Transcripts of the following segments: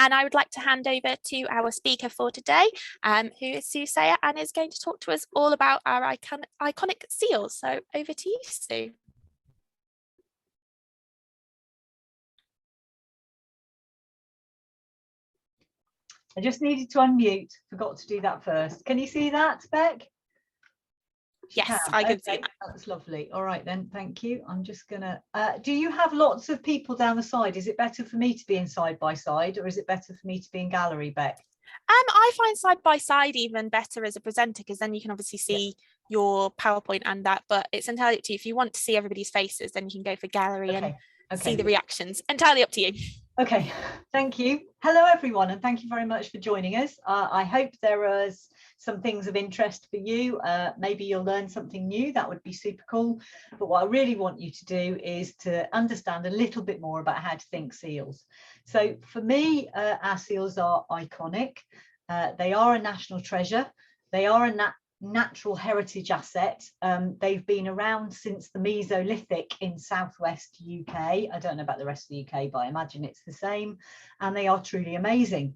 And I would like to hand over to our speaker for today, who is Sue Sayer, and is going to talk to us all about our iconic seals. So over to you, Sue. I just needed to unmute, forgot to do that first. Can you see that, Beck? Yes, I can see that. That's lovely. All right then, thank you. I'm just gonna, do you have lots of people down the side? Is it better for me to be in side by side, or is it better for me to be in gallery, Beck? I find side by side even better as a presenter, because then you can obviously see your PowerPoint and that, but it's entirely up to you. If you want to see everybody's faces, then you can go for gallery and see the reactions. Entirely up to you. Okay, thank you. Hello everyone, and thank you very much for joining us. I hope there is some things of interest for you. Maybe you'll learn something new. That would be super cool. But what I really want you to do is to understand a little bit more about how to think seals. So for me, our seals are iconic. They are a national treasure. They are a natural heritage asset. They've been around since the Mesolithic in southwest UK. I don't know about the rest of the UK, but I imagine it's the same. And they are truly amazing.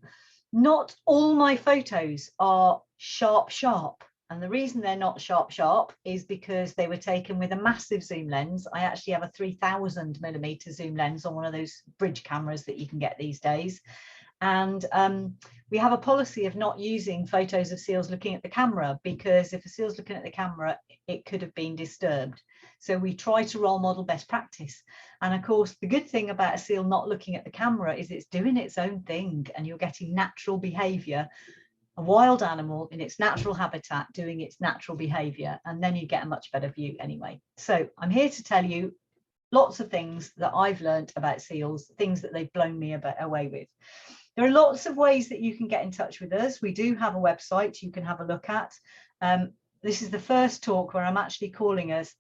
Not all my photos are sharp. And the reason they're not sharp is because they were taken with a massive zoom lens. I actually have a 3000mm zoom lens on one of those bridge cameras that you can get these days. And we have a policy of not using photos of seals looking at the camera, because if a seal's looking at the camera, it could have been disturbed. So we try to role model best practice. And of course, the good thing about a seal not looking at the camera is it's doing its own thing, and you're getting natural behavior, a wild animal in its natural habitat doing its natural behavior, and then you get a much better view anyway. So I'm here to tell you lots of things that I've learned about seals, things that they've blown me away with. There are lots of ways that you can get in touch with us. We do have a website you can have a look at. This is the first talk where I'm actually calling us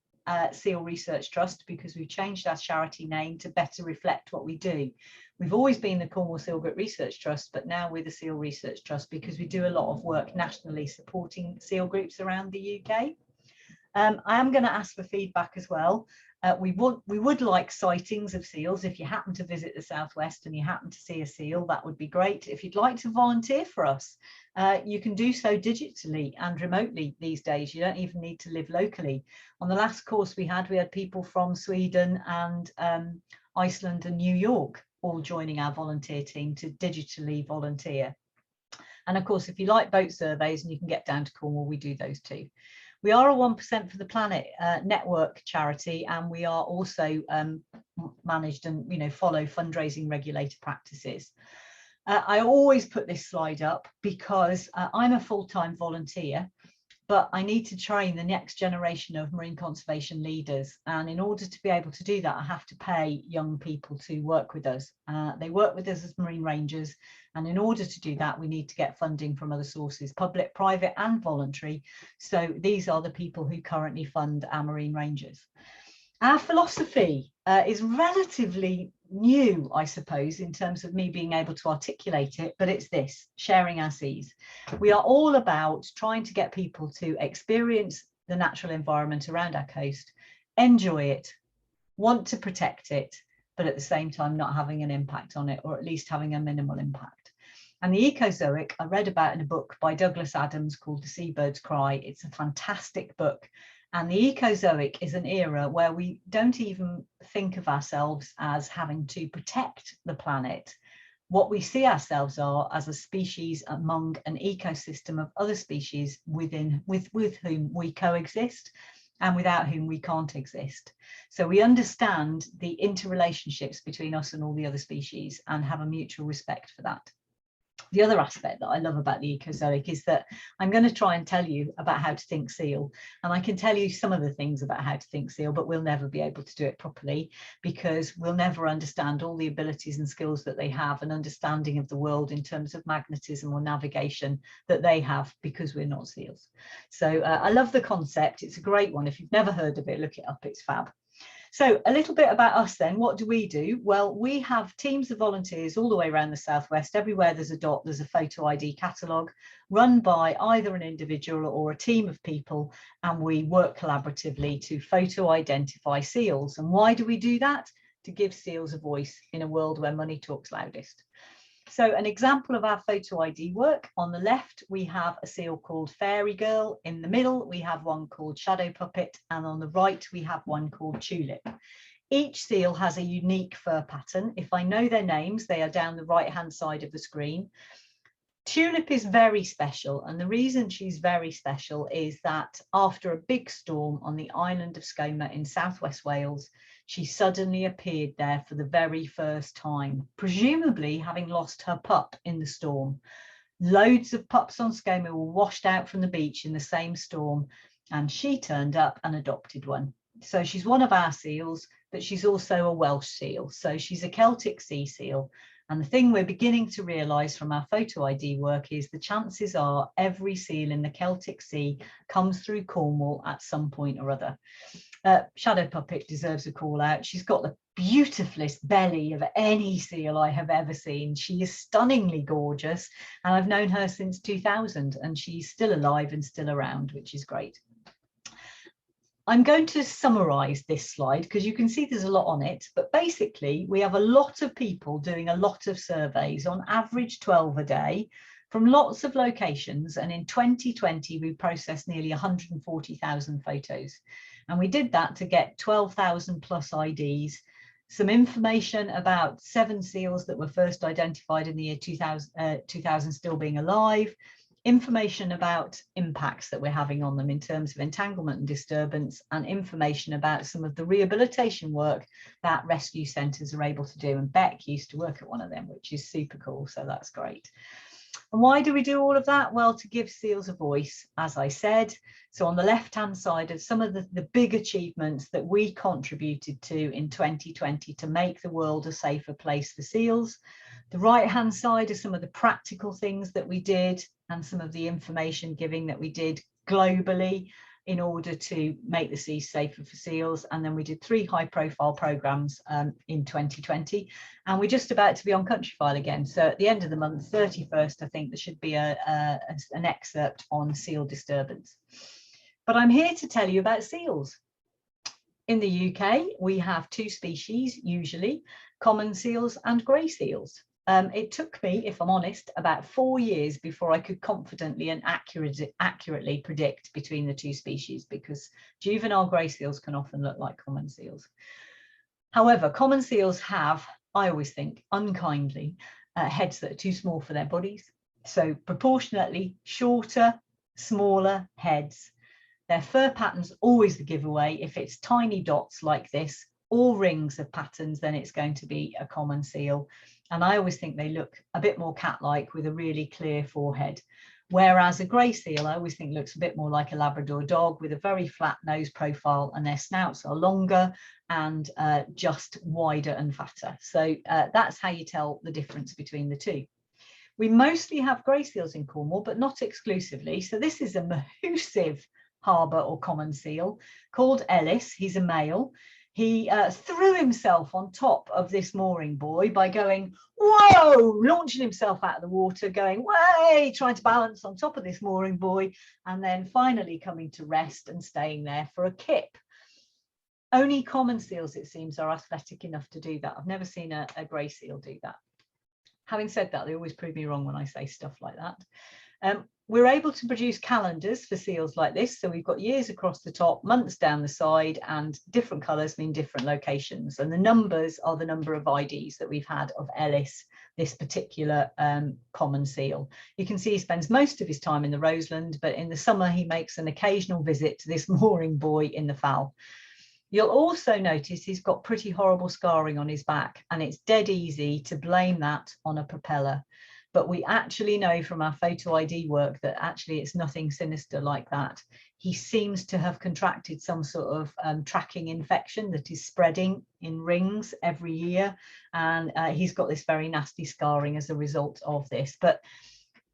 Seal Research Trust, because we've changed our charity name to better reflect what we do. We've always been the Cornwall Seal Group Research Trust, but now we're the Seal Research Trust because we do a lot of work nationally supporting seal groups around the UK. I am going to ask for feedback as well. We would like sightings of seals. If you happen to visit the southwest and you happen to see a seal, that would be great. If you'd like to volunteer for us, you can do so digitally and remotely these days. You don't even need to live locally. On the last course we had people from Sweden and Iceland and New York all joining our volunteer team to digitally volunteer. And of course, if you like boat surveys and you can get down to Cornwall, we do those too. We are a 1% for the Planet network charity, and we are also managed and follow fundraising regulator practices. I always put this slide up because I'm a full-time volunteer, but I need to train the next generation of marine conservation leaders. And in order to be able to do that, I have to pay young people to work with us. They work with us as marine rangers. And in order to do that, we need to get funding from other sources, public, private and voluntary. So these are the people who currently fund our marine rangers. Our philosophy is relatively new, I suppose, in terms of me being able to articulate it, but it's this: sharing our seas. We are all about trying to get people to experience the natural environment around our coast, enjoy it, want to protect it, but at the same time not having an impact on it, or at least having a minimal impact. And the ecozoic I read about in a book by Douglas Adams called The Seabird's Cry. It's a fantastic book. And the ecozoic is an era where we don't even think of ourselves as having to protect the planet. What we see ourselves are as a species among an ecosystem of other species with whom we coexist and without whom we can't exist. So we understand the interrelationships between us and all the other species and have a mutual respect for that. The other aspect that I love about the ecozoic is that I'm going to try and tell you about how to think seal, and I can tell you some of the things about how to think seal, but we'll never be able to do it properly because we'll never understand all the abilities and skills that they have, and understanding of the world in terms of magnetism or navigation that they have, because we're not seals. So I love the concept. It's a great one. If you've never heard of it, look it up. It's fab. So a little bit about us then. What do? Well, we have teams of volunteers all the way around the southwest. Everywhere there's a dot, there's a photo ID catalogue run by either an individual or a team of people, and we work collaboratively to photo identify seals. And why do we do that? To give seals a voice in a world where money talks loudest. So an example of our photo ID work: on the left, we have a seal called Fairy Girl. In the middle, we have one called Shadow Puppet. And on the right, we have one called Tulip. Each seal has a unique fur pattern. If I know their names, they are down the right-hand side of the screen. Tulip is very special, and the reason she's very special is that after a big storm on the island of Skoma in southwest Wales, she suddenly appeared there for the very first time, presumably having lost her pup in the storm. Loads of pups on Skoma were washed out from the beach in the same storm, and she turned up and adopted one. So she's one of our seals, but she's also a Welsh seal. So she's a Celtic Sea seal. And the thing we're beginning to realise from our photo ID work is the chances are every seal in the Celtic Sea comes through Cornwall at some point or other. Shadow Puppet deserves a call out. She's got the beautifulest belly of any seal I have ever seen. She is stunningly gorgeous, and I've known her since 2000, and she's still alive and still around, which is great. I'm going to summarise this slide because you can see there's a lot on it, but basically we have a lot of people doing a lot of surveys, on average 12 a day, from lots of locations, and in 2020 we processed nearly 140,000 photos, and we did that to get 12,000 plus IDs, some information about 7 seals that were first identified in the year 2000 still being alive, information about impacts that we're having on them in terms of entanglement and disturbance, and information about some of the rehabilitation work that rescue centres are able to do. And Beck used to work at one of them, which is super cool, so that's great. And why do we do all of that? Well, to give seals a voice, as I said. So on the left-hand side are some of the big achievements that we contributed to in 2020 to make the world a safer place for seals. The right-hand side are some of the practical things that we did and some of the information giving that we did globally in order to make the seas safer for seals. And then we did 3 high-profile programmes in 2020, and we're just about to be on Countryfile again. So at the end of the month, 31st, I think there should be an excerpt on seal disturbance. But I'm here to tell you about seals. In the UK, we have 2 species, usually, common seals and grey seals. It took me, if I'm honest, about 4 years before I could confidently and accurately predict between the 2 species, because juvenile grey seals can often look like common seals. However, common seals have, I always think, unkindly, heads that are too small for their bodies. So proportionately shorter, smaller heads. Their fur pattern's always the giveaway. If it's tiny dots like this, or rings of patterns, then it's going to be a common seal. And I always think they look a bit more cat-like with a really clear forehead. Whereas a grey seal, I always think looks a bit more like a Labrador dog with a very flat nose profile, and their snouts are longer and just wider and fatter. So that's how you tell the difference between the 2. We mostly have grey seals in Cornwall, but not exclusively. So this is a mahoosive harbour or common seal called Ellis. He's a male. He threw himself on top of this mooring buoy by going, whoa, launching himself out of the water, going, way, trying to balance on top of this mooring buoy, and then finally coming to rest and staying there for a kip. Only common seals, it seems, are athletic enough to do that. I've never seen a grey seal do that. Having said that, they always prove me wrong when I say stuff like that. We're able to produce calendars for seals like this. So we've got years across the top, months down the side, and different colours mean different locations. And the numbers are the number of IDs that we've had of Ellis, this particular common seal. You can see he spends most of his time in the Roseland, but in the summer he makes an occasional visit to this mooring buoy in the Fal. You'll also notice he's got pretty horrible scarring on his back, and it's dead easy to blame that on a propeller. But we actually know from our photo ID work that actually it's nothing sinister like that. He seems to have contracted some sort of tracking infection that is spreading in rings every year. And he's got this very nasty scarring as a result of this. But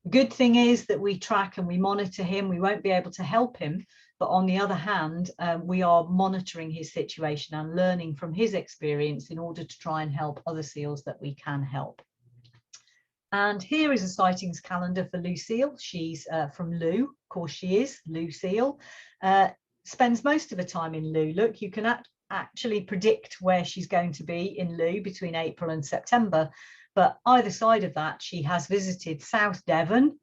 the good thing is that we track and we monitor him. We won't be able to help him. But on the other hand, we are monitoring his situation and learning from his experience in order to try and help other seals that we can help. And here is a sightings calendar for Lucille. She's from Lou, of course she is, Lucille. Spends most of her time in Lou. Look, you can actually predict where she's going to be in Lou between April and September. But either side of that, she has visited South Devon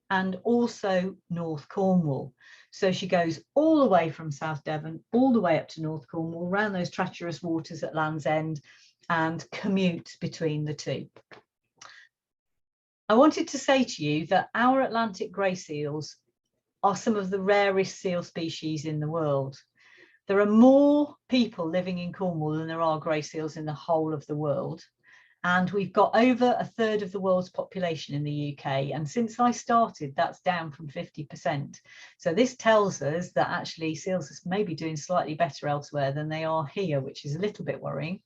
and also North Cornwall. So she goes all the way from South Devon, all the way up to North Cornwall, around those treacherous waters at Land's End, and commutes between the two. I wanted to say to you that our Atlantic grey seals are some of the rarest seal species in the world. There are more people living in Cornwall than there are grey seals in the whole of the world. And we've got over a third of the world's population in the UK. And since I started, that's down from 50%. So this tells us that actually seals are maybe doing slightly better elsewhere than they are here, which is a little bit worrying.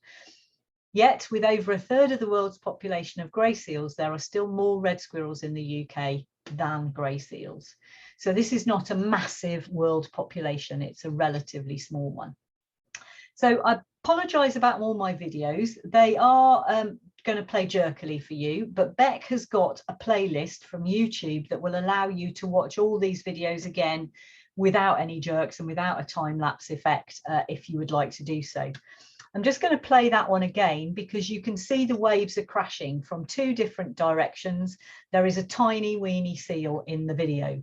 Yet, with over a third of the world's population of grey seals, there are still more red squirrels in the UK than grey seals. So this is not a massive world population, it's a relatively small one. So I apologise about all my videos. They are going to play jerkily for you, but Beck has got a playlist from YouTube that will allow you to watch all these videos again without any jerks and without a time-lapse effect if you would like to do so. I'm just going to play that one again because you can see the waves are crashing from two different directions. There is a tiny weeny seal in the video.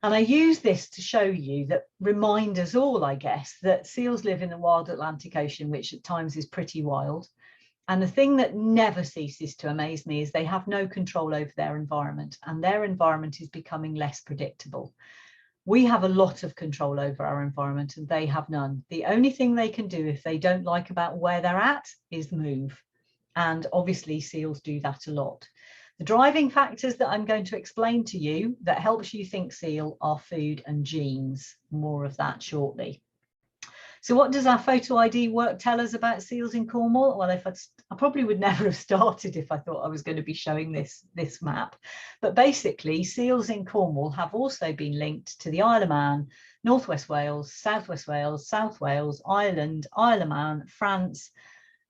And I use this to show you that, remind us all, I guess, that seals live in the wild Atlantic Ocean, which at times is pretty wild. And the thing that never ceases to amaze me is they have no control over their environment, and their environment is becoming less predictable. We have a lot of control over our environment and they have none. The only thing they can do if they don't like about where they're at is move. And obviously seals do that a lot. The driving factors that I'm going to explain to you that helps you think seal are food and genes. More of that shortly. So what does our photo ID work tell us about seals in Cornwall? Well, I probably would never have started if I thought I was going to be showing this map. But basically, seals in Cornwall have also been linked to the Isle of Man, North West Wales, South West Wales, South Wales, Ireland, Isle of Man, France,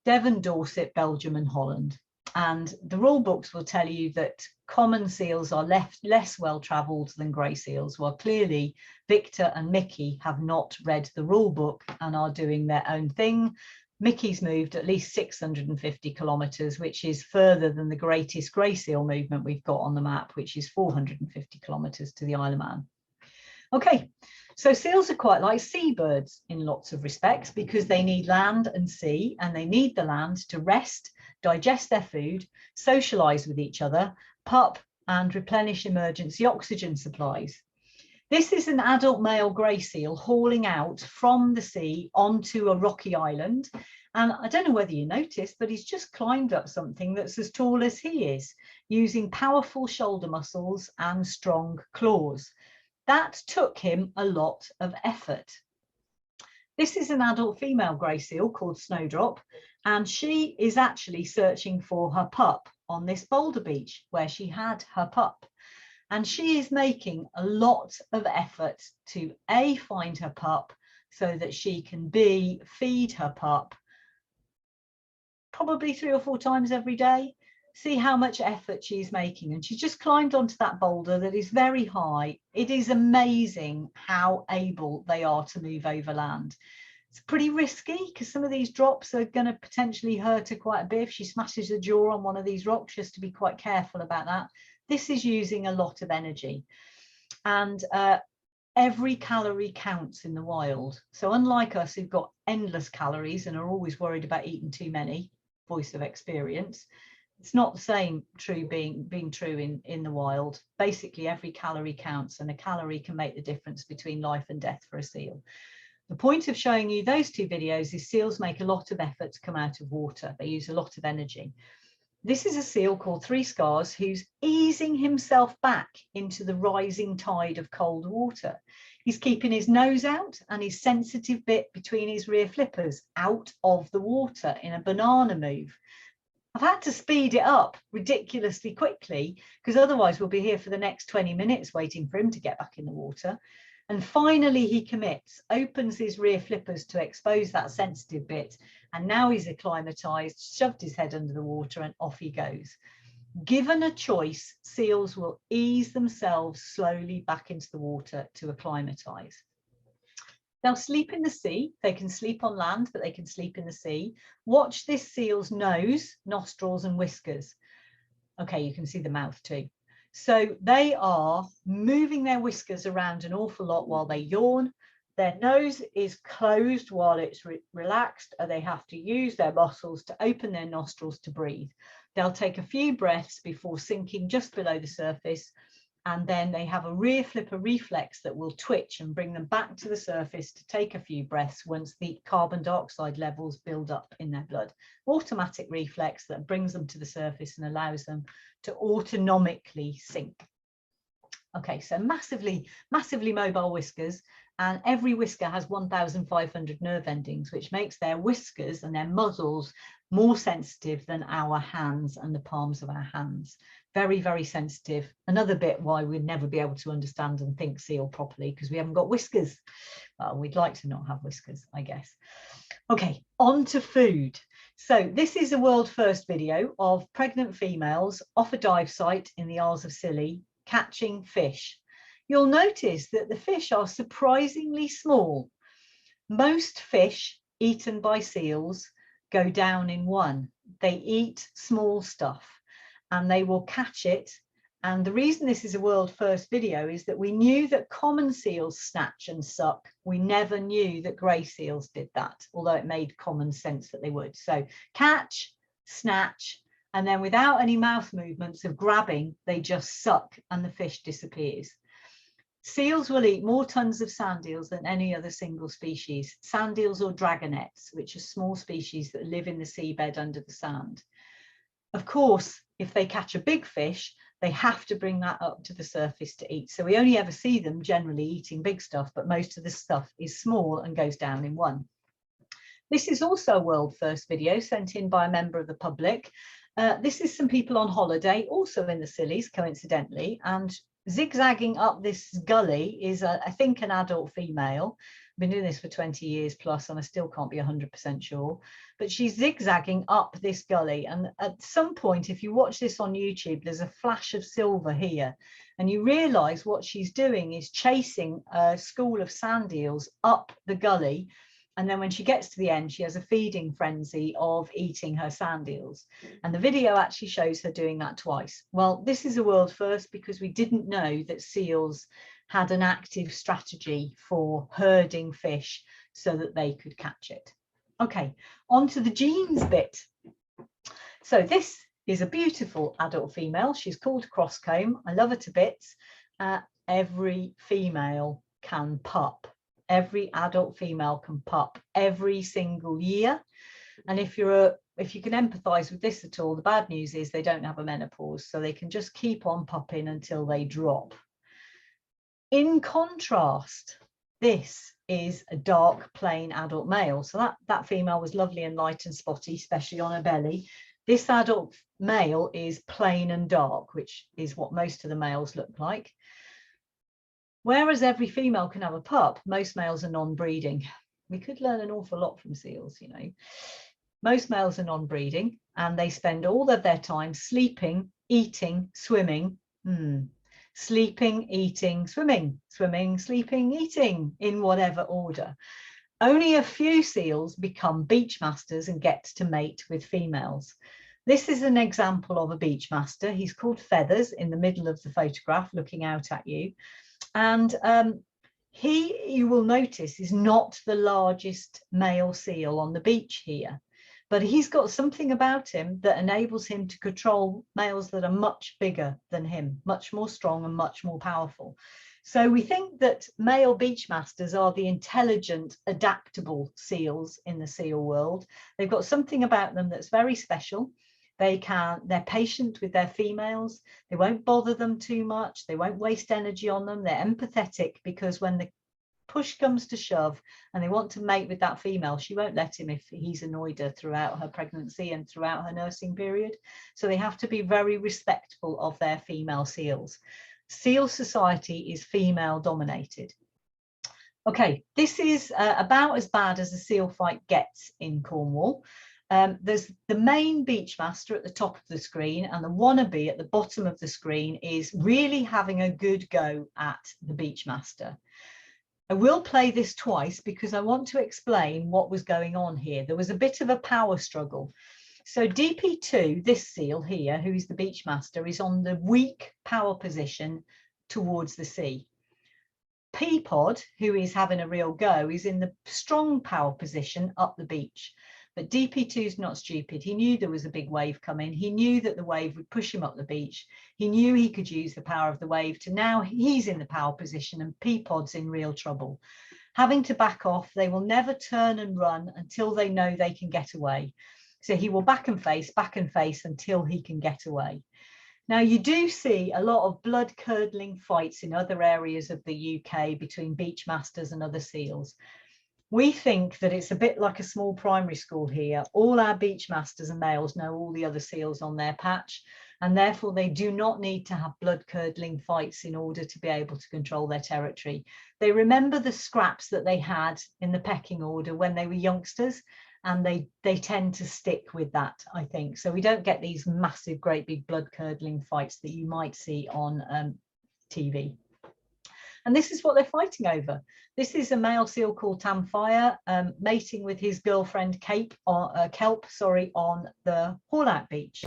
Devon, Dorset, Belgium and Holland. And the rule books will tell you that common seals are less well travelled than grey seals. Well, clearly Victor and Mickey have not read the rule book and are doing their own thing. Mickey's moved at least 650 kilometres, which is further than the greatest grey seal movement we've got on the map, which is 450 kilometres to the Isle of Man. Okay, so seals are quite like seabirds in lots of respects because they need land and sea, and they need the land to rest, digest their food, socialise with each other, pup and replenish emergency oxygen supplies. This is an adult male grey seal hauling out from the sea onto a rocky island. And I don't know whether you noticed, but he's just climbed up something that's as tall as he is, using powerful shoulder muscles and strong claws. That took him a lot of effort. This is an adult female grey seal called Snowdrop, and she is actually searching for her pup on this boulder beach where she had her pup. And she is making a lot of effort to A, find her pup so that she can B, feed her pup probably 3 or 4 times every day. See how much effort she's making. And she just climbed onto that boulder that is very high. It is amazing how able they are to move over land. It's pretty risky because some of these drops are going to potentially hurt her quite a bit if she smashes her jaw on one of these rocks, just to be quite careful about that. This is using a lot of energy, and every calorie counts in the wild. So unlike us who've got endless calories and are always worried about eating too many, voice of experience, it's not the same being true in the wild. Basically every calorie counts, and a calorie can make the difference between life and death for a seal. The point of showing you those 2 videos is seals make a lot of effort to come out of water. They use a lot of energy. This is a seal called Three Scars who's easing himself back into the rising tide of cold water. He's keeping his nose out and his sensitive bit between his rear flippers out of the water in a banana move. I've had to speed it up ridiculously quickly because otherwise we'll be here for the next 20 minutes waiting for him to get back in the water. And finally he commits, opens his rear flippers to expose that sensitive bit, and now he's acclimatized, shoved his head under the water, and off he goes. Given a choice, seals will ease themselves slowly back into the water to acclimatize. They'll sleep in the sea. They can sleep on land, but they can sleep in the sea. Watch this seal's nose, nostrils and whiskers. Okay, you can see the mouth too. So they are moving their whiskers around an awful lot while they yawn. Their nose is closed while it's relaxed, and they have to use their muscles to open their nostrils to breathe. They'll take a few breaths before sinking just below the surface, and then they have a rear flipper reflex that will twitch and bring them back to the surface to take a few breaths once the carbon dioxide levels build up in their blood. Automatic reflex that brings them to the surface and allows them to autonomically sink. Okay, so massively mobile whiskers, and every whisker has 1,500 nerve endings, which makes their whiskers and their muzzles more sensitive than our hands and the palms of our hands. Very, very sensitive. Another bit why we'd never be able to understand and think seal properly, because we haven't got whiskers. Well, we'd like to not have whiskers, I guess. Okay, on to food. So this is a world first video of pregnant females off a dive site in the Isles of Scilly catching fish. You'll notice that the fish are surprisingly small. Most fish eaten by seals go down in one. They eat small stuff and they will catch it. And the reason this is a world first video is that we knew that common seals snatch and suck. We never knew that grey seals did that, although it made common sense that they would. So catch, snatch, and then without any mouth movements of grabbing, they just suck and the fish disappears. Seals will eat more tons of sand eels than any other single species. Sand eels or dragonets, which are small species that live in the seabed under the sand. Of course, if they catch a big fish, they have to bring that up to the surface to eat. So we only ever see them generally eating big stuff, but most of the stuff is small and goes down in one. This is also a world first video sent in by a member of the public. This is some people on holiday, also in the Scillies, coincidentally, and zigzagging up this gully is, I think, an adult female. I've been doing this for 20 years plus, and I still can't be 100% sure. But she's zigzagging up this gully. And at some point, if you watch this on YouTube, there's a flash of silver here. And you realise what she's doing is chasing a school of sand eels up the gully. And then when she gets to the end, she has a feeding frenzy of eating her sand eels. And the video actually shows her doing that twice. Well, this is a world first because we didn't know that seals had an active strategy for herding fish so that they could catch it. Okay, on to the genes bit. So this is a beautiful adult female. She's called Crosscomb. I love her to bits. Every female can pup. Every adult female can pup every single year. And if you can empathise with this at all, the bad news is they don't have a menopause, so they can just keep on pupping until they drop. In contrast, this is a dark, plain adult male. So that female was lovely and light and spotty, especially on her belly. This adult male is plain and dark, which is what most of the males look like. Whereas every female can have a pup, most males are non-breeding. We could learn an awful lot from seals, you know. Most males are non-breeding and they spend all of their time sleeping, eating, swimming. Sleeping, eating, swimming, swimming, sleeping, eating, in whatever order. Only a few seals become beach masters and get to mate with females. This is an example of a beach master. He's called Feathers in the middle of the photograph, looking out at you. And he, you will notice, is not the largest male seal on the beach here, but he's got something about him that enables him to control males that are much bigger than him, much more strong and much more powerful. So we think that male beach masters are the intelligent, adaptable seals in the seal world. They've got something about them that's very special. They're patient with their females. They won't bother them too much. They won't waste energy on them. They're empathetic because when the push comes to shove and they want to mate with that female, she won't let him if he's annoyed her throughout her pregnancy and throughout her nursing period. So they have to be very respectful of their female seals. Seal society is female dominated. Okay, this is about as bad as a seal fight gets in Cornwall. There's the main beach master at the top of the screen, and the wannabe at the bottom of the screen is really having a good go at the beach master. I will play this twice because I want to explain what was going on here. There was a bit of a power struggle. So DP2, this seal here, who's the beachmaster, is on the weak power position towards the sea. Peapod, who is having a real go, is in the strong power position up the beach. But DP2 is not stupid. He knew there was a big wave coming. He knew that the wave would push him up the beach. He knew he could use the power of the wave to now he's in the power position and Peapod's in real trouble. Having to back off, they will never turn and run until they know they can get away. So he will back and face until he can get away. Now, you do see a lot of blood-curdling fights in other areas of the UK between beachmasters and other seals. We think that it's a bit like a small primary school here. All our beachmasters and males know all the other seals on their patch, and therefore they do not need to have blood-curdling fights in order to be able to control their territory. They remember the scraps that they had in the pecking order when they were youngsters, and they tend to stick with that, I think. So we don't get these massive, great big blood-curdling fights that you might see on TV. And this is what they're fighting over. This is a male seal called Tamfire mating with his girlfriend Kelp on the Haul-Out Beach.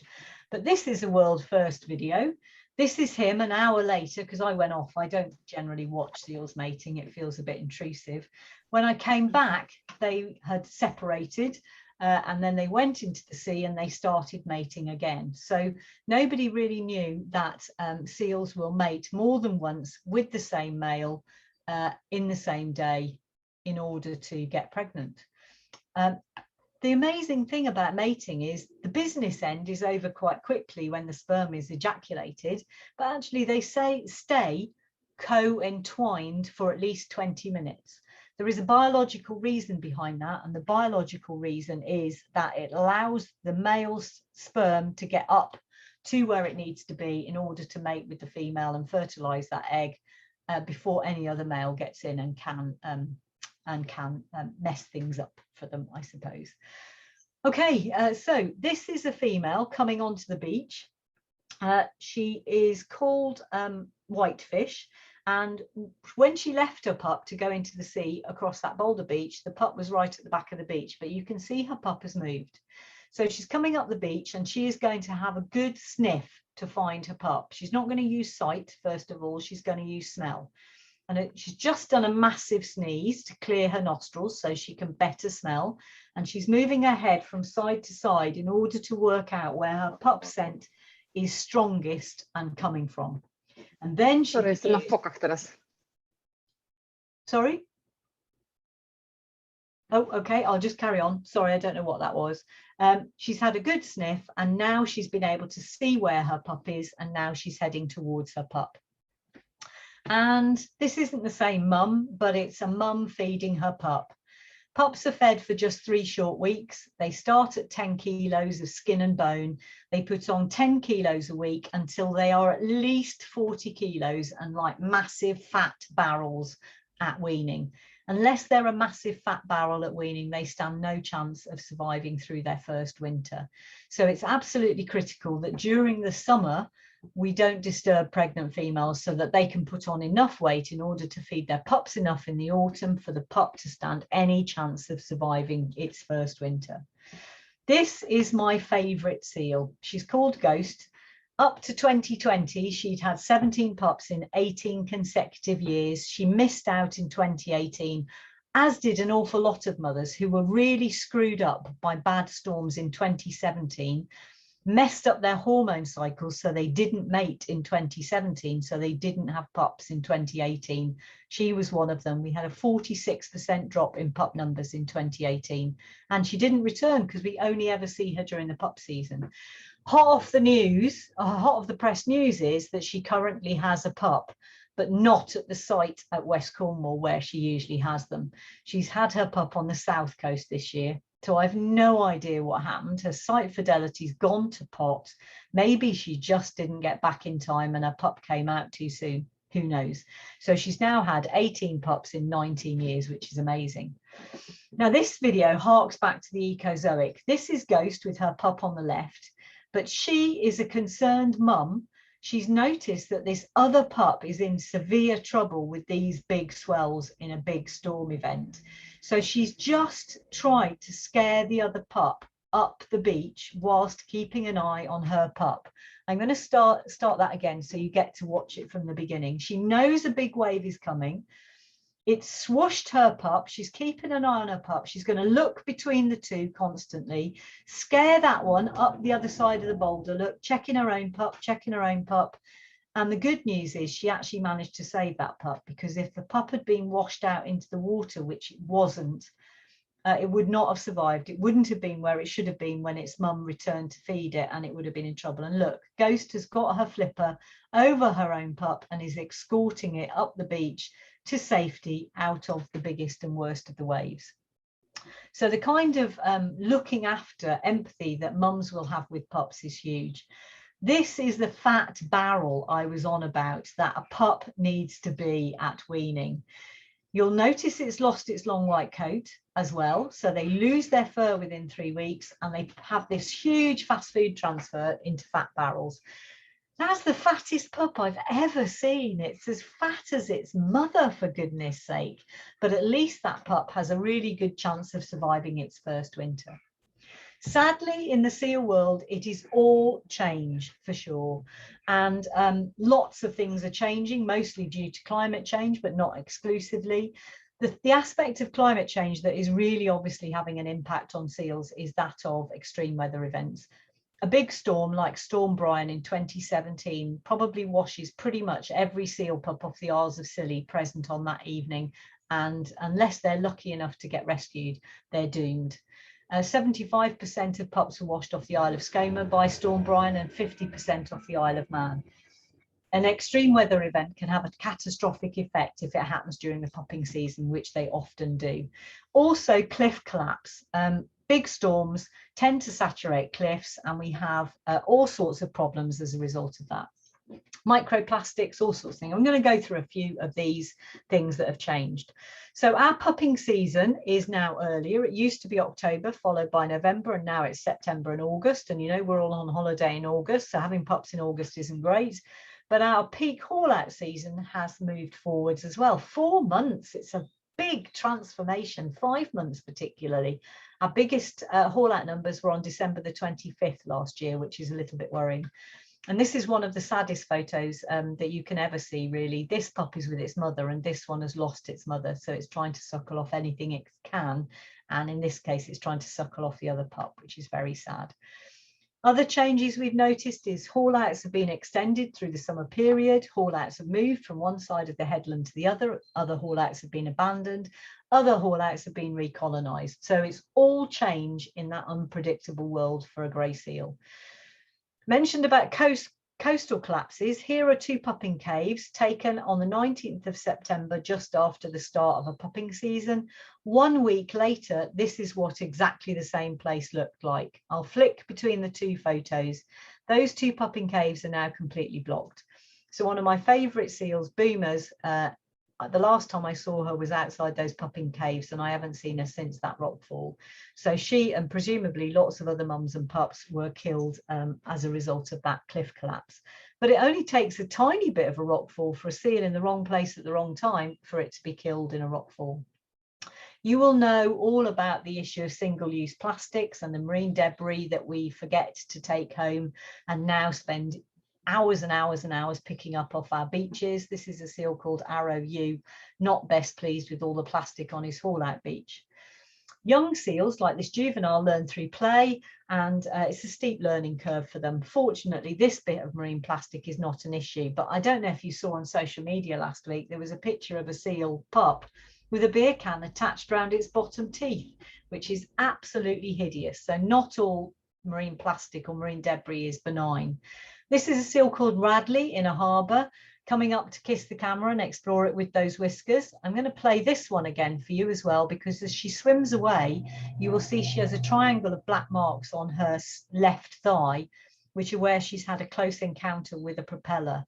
But this is a world first video. This is him an hour later, because I went off. I don't generally watch seals mating. It feels a bit intrusive. When I came back, they had separated. And then they went into the sea and they started mating again. So nobody really knew that seals will mate more than once with the same male in the same day in order to get pregnant. The amazing thing about mating is the business end is over quite quickly when the sperm is ejaculated, but actually they stay co-entwined for at least 20 minutes. There is a biological reason behind that, and the biological reason is that it allows the male's sperm to get up to where it needs to be in order to mate with the female and fertilize that egg before any other male gets in and can mess things up for them, I suppose. Okay, so this is a female coming onto the beach. She is called Whitefish. And when she left her pup to go into the sea across that boulder beach, the pup was right at the back of the beach, but you can see her pup has moved. So she's coming up the beach and she is going to have a good sniff to find her pup. She's not going to use sight, first of all, she's going to use smell. And she's just done a massive sneeze to clear her nostrils so she can better smell. And she's moving her head from side to side in order to work out where her pup's scent is strongest and coming from. And then she Sorry? Oh, okay, I'll just carry on. Sorry, I don't know what that was. She's had a good sniff and now she's been able to see where her pup is, and now she's heading towards her pup. And this isn't the same mum, but it's a mum feeding her pup. Pups are fed for just 3 short weeks. They start at 10 kilos of skin and bone. They put on 10 kilos a week until they are at least 40 kilos and like massive fat barrels at weaning. Unless they're a massive fat barrel at weaning, they stand no chance of surviving through their first winter. So it's absolutely critical that during the summer, we don't disturb pregnant females so that they can put on enough weight in order to feed their pups enough in the autumn for the pup to stand any chance of surviving its first winter. This is my favourite seal. She's called Ghost. Up to 2020, she'd had 17 pups in 18 consecutive years. She missed out in 2018, as did an awful lot of mothers who were really screwed up by bad storms in 2017. Messed up their hormone cycles so they didn't mate in 2017, so they didn't have pups in 2018. She was one of them. We had a 46% drop in pup numbers in 2018, and she didn't return because we only ever see her during the pup season. Hot off the press news is that she currently has a pup, but not at the site at West Cornwall where she usually has them. She's had her pup on the south coast this year. So I've no idea what happened. Her site fidelity's gone to pot. Maybe she just didn't get back in time and her pup came out too soon. Who knows? So she's now had 18 pups in 19 years, which is amazing. Now this video harks back to the Ecozoic. This is Ghost with her pup on the left, but she is a concerned mum. she's noticed that this other pup is in severe trouble with these big swells in a big storm event. So she's just tried to scare the other pup up the beach whilst keeping an eye on her pup. I'm going to start that again so you get to watch it from the beginning. She knows a big wave is coming. It's swooshed her pup. She's keeping an eye on her pup. She's going to look between the two constantly, scare that one up the other side of the boulder, look, checking her own pup, checking her own pup. And the good news is she actually managed to save that pup, because if the pup had been washed out into the water, which it wasn't, it would not have survived. It wouldn't have been where it should have been when its mum returned to feed it, and it would have been in trouble. And look, Ghost has got her flipper over her own pup and is escorting it up the beach to safety out of the biggest and worst of the waves. So the kind of looking after empathy that mums will have with pups is huge. This is the fat barrel I was on about that a pup needs to be at weaning. You'll notice it's lost its long white coat as well. So they lose their fur within 3 weeks, and they have this huge fast food transfer into fat barrels. That's the fattest pup I've ever seen. It's as fat as its mother, for goodness sake. But at least that pup has a really good chance of surviving its first winter. Sadly, in the seal world, it is all change for sure. And lots of things are changing, mostly due to climate change, but not exclusively. The aspect of climate change that is really obviously having an impact on seals is that of extreme weather events. A big storm like Storm Brian in 2017 probably washes pretty much every seal pup off the Isles of Scilly present on that evening. And unless they're lucky enough to get rescued, they're doomed. 75% of pups were washed off the Isle of Skoma by Storm Brian and 50% off the Isle of Man. An extreme weather event can have a catastrophic effect if it happens during the pupping season, which they often do. Also, cliff collapse. Big storms tend to saturate cliffs, and we have all sorts of problems as a result of that. Microplastics, all sorts of things. I'm going to go through a few of these things that have changed. So our pupping season is now earlier. It used to be October, followed by November, and now it's September and August. And you know, we're all on holiday in August, so having pups in August isn't great. But our peak haul out season has moved forwards as well. 4 months. It's a big transformation. 5 months particularly. Our biggest haul out numbers were on December the 25th last year, which is a little bit worrying. And this is one of the saddest photos that you can ever see, really. This pup is with its mother, and this one has lost its mother. So it's trying to suckle off anything it can. And in this case, it's trying to suckle off the other pup, which is very sad. Other changes we've noticed is haul outs have been extended through the summer period. Haul outs have moved from one side of the headland to the other. Other haul outs have been abandoned. Other haul outs have been recolonised. So it's all change in that unpredictable world for a grey seal. Mentioned about coastal collapses. Here are 2 pupping caves taken on the 19th of September, just after the start of a pupping season. 1 week later, this is what exactly the same place looked like. I'll flick between the 2 photos. Those 2 pupping caves are now completely blocked. So one of my favourite seals, Boomers, the last time I saw her was outside those pupping caves, and I haven't seen her since that rockfall. So she and presumably lots of other mums and pups were killed as a result of that cliff collapse. But it only takes a tiny bit of a rockfall for a seal in the wrong place at the wrong time for it to be killed in a rockfall. You will know all about the issue of single-use plastics and the marine debris that we forget to take home and now spend hours and hours and hours picking up off our beaches. This is a seal called Arrow U, not best pleased with all the plastic on his haul out beach. Young seals like this juvenile learn through play, and it's a steep learning curve for them. Fortunately, this bit of marine plastic is not an issue, but I don't know if you saw on social media last week, there was a picture of a seal pup with a beer can attached around its bottom teeth, which is absolutely hideous. So not all marine plastic or marine debris is benign. This is a seal called Radley in a harbour, coming up to kiss the camera and explore it with those whiskers. I'm going to play this one again for you as well, because as she swims away, you will see she has a triangle of black marks on her left thigh, which are where she's had a close encounter with a propeller.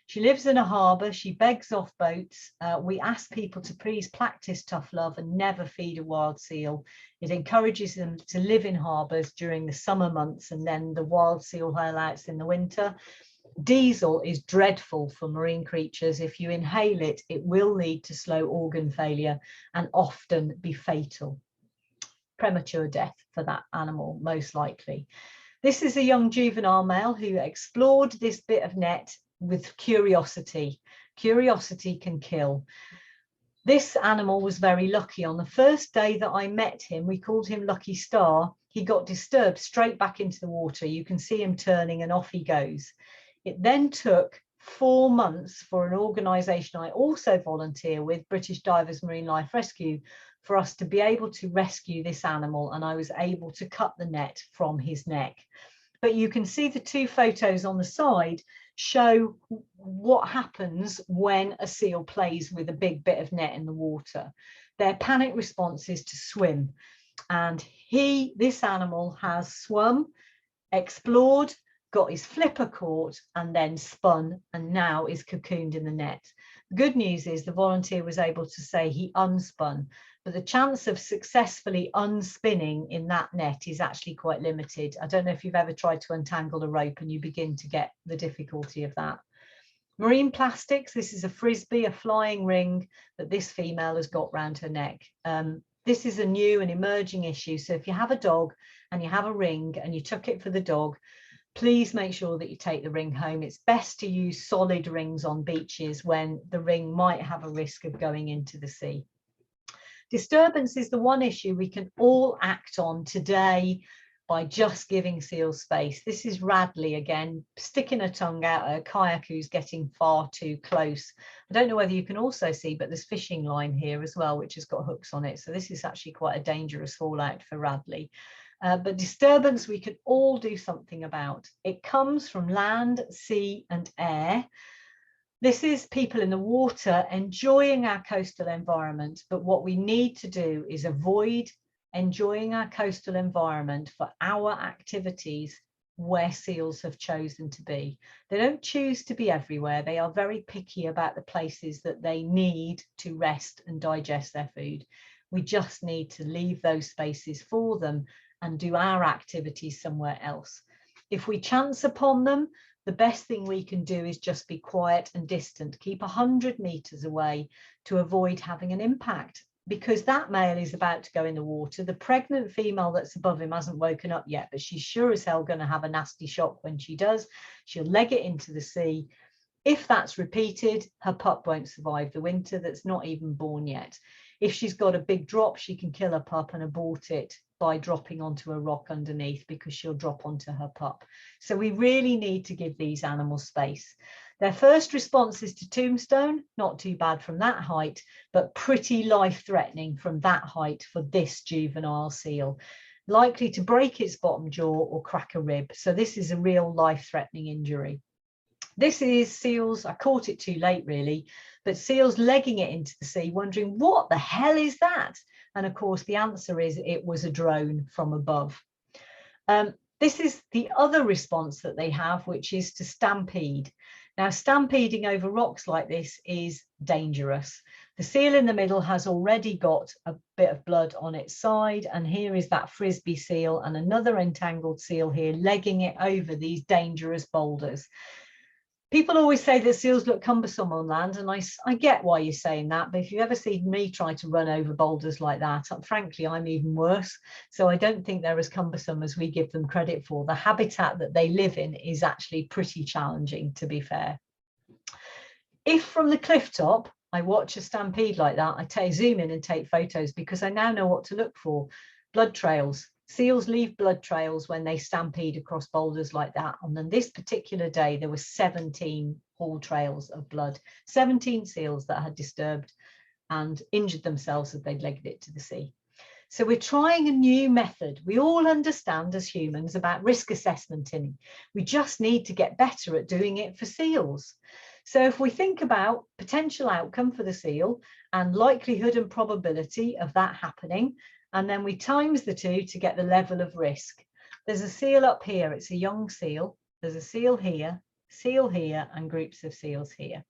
She lives in a harbour. She begs off boats. We ask people to please practice tough love and never feed a wild seal. It encourages them to live in harbours during the summer months and then the wild seal haul outs in the winter. Diesel is dreadful for marine creatures. If you inhale it, it will lead to slow organ failure and often be fatal. Premature death for that animal, most likely. This is a young juvenile male who explored this bit of net with curiosity. Curiosity can kill. This animal was very lucky. On the first day that I met him, we called him Lucky Star. He got disturbed straight back into the water. You can see him turning and off he goes. It then took 4 months for an organisation I also volunteer with, British Divers Marine Life Rescue, for us to be able to rescue this animal, and I was able to cut the net from his neck. But you can see the 2 photos on the side show what happens when a seal plays with a big bit of net in the water. Their panic response is to swim, and this animal has swum, explored, got his flipper caught, and then spun, and now is cocooned in the net. The good news is the volunteer was able to say he unspun, but the chance of successfully unspinning in that net is actually quite limited. I don't know if you've ever tried to untangle a rope and you begin to get the difficulty of that. Marine plastics, this is a frisbee, a flying ring that this female has got round her neck. This is a new and emerging issue. So if you have a dog and you have a ring and you took it for the dog, please make sure that you take the ring home. It's best to use solid rings on beaches when the ring might have a risk of going into the sea. Disturbance is the one issue we can all act on today by just giving seals space. This is Radley again, sticking her tongue out at a kayak who's getting far too close. I don't know whether you can also see, but there's fishing line here as well, which has got hooks on it. So this is actually quite a dangerous fallout for Radley. But disturbance we can all do something about. It comes from land, sea and air. This is people in the water enjoying our coastal environment, but what we need to do is avoid enjoying our coastal environment for our activities where seals have chosen to be. They don't choose to be everywhere. They are very picky about the places that they need to rest and digest their food. We just need to leave those spaces for them and do our activities somewhere else. If we chance upon them, the best thing we can do is just be quiet and distant, keep 100 meters away to avoid having an impact, because that male is about to go in the water. The pregnant female that's above him hasn't woken up yet, but she's sure as hell going to have a nasty shock when she does. She'll leg it into the sea. If that's repeated, her pup won't survive the winter that's not even born yet. If she's got a big drop, she can kill her pup and abort it by dropping onto a rock underneath, because she'll drop onto her pup. So we really need to give these animals space. Their first response is to tombstone, not too bad from that height, but pretty life-threatening from that height for this juvenile seal, likely to break its bottom jaw or crack a rib. So this is a real life-threatening injury. This is seals, I caught it too late really, but seals legging it into the sea, wondering what the hell is that? And of course the answer is it was a drone from above. This is the other response that they have, which is to stampede. Now, stampeding over rocks like this is dangerous. The seal in the middle has already got a bit of blood on its side, and here is that frisbee seal and another entangled seal here legging it over these dangerous boulders. People always say that seals look cumbersome on land, and I get why you're saying that, but if you ever see me try to run over boulders like that, frankly, I'm even worse. So I don't think they're as cumbersome as we give them credit for. The habitat that they live in is actually pretty challenging, to be fair. If from the cliff top I watch a stampede like that, I zoom in and take photos, because I now know what to look for. Blood trails. Seals leave blood trails when they stampede across boulders like that. And on this particular day, there were 17 haul trails of blood, 17 seals that had disturbed and injured themselves as they'd legged it to the sea. So we're trying a new method. We all understand as humans about risk assessmenting. We just need to get better at doing it for seals. So if we think about potential outcome for the seal and likelihood and probability of that happening, and then we times the two to get the level of risk. There's a seal up here, it's a young seal. There's a seal here, and groups of seals here.